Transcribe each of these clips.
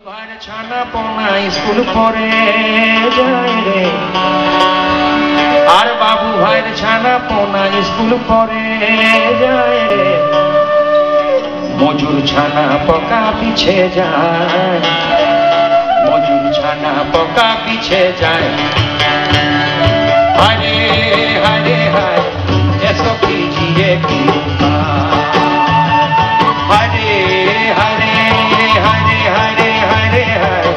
ভাইয়ের ছানা পোনা স্কুল পড়ে যায় রে, আর বাবু ভাইয়ের ছানা পোনা স্কুল পড়ে যায় রে, মজুর ছানা পকা পিছে যায়, মজুর ছানা পকা পিছে যায়। হারে হারে হায় এসো कीजिए কি हरे हरे हरे हरे हरे हरे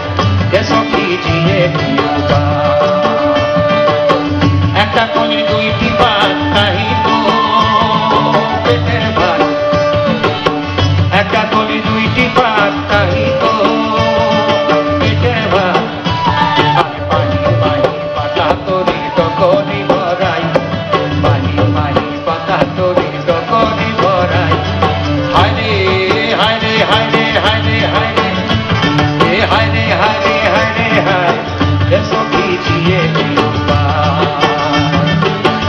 एसो कीजिए একটা কোণে দুইটি পাত তাই তো পেটের ভাত, একটা কোণে দুইটি পাত তাই তো পেটের ভাত। আর পানি পানি পাতা তরি টকরি ভরাই, পানি পানি পাতা তরি টকরি ভরাই। हरे हरे हरे हरे हरे हरे हरे हरे हरे ऐसो कीजिए कृपा,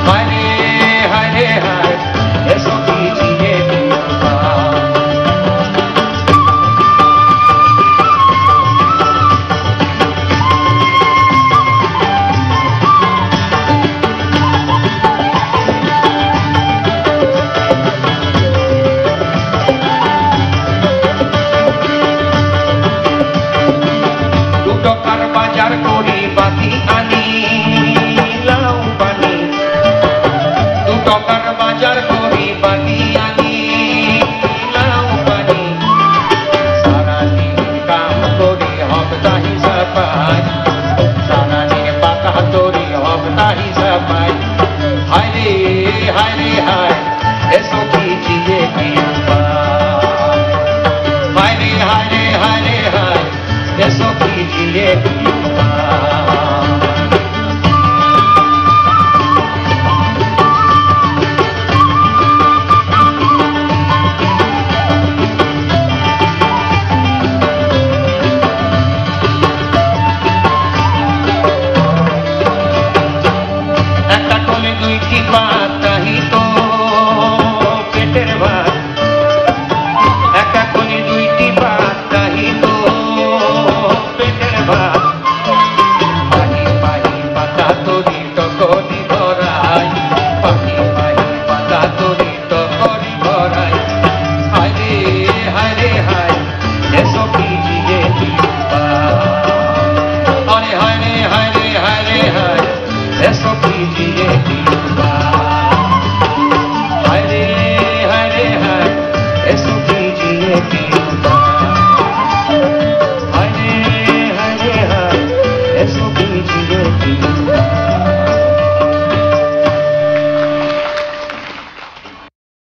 हरे हरे हरे ऐसो कीजिए कृपा। বাজার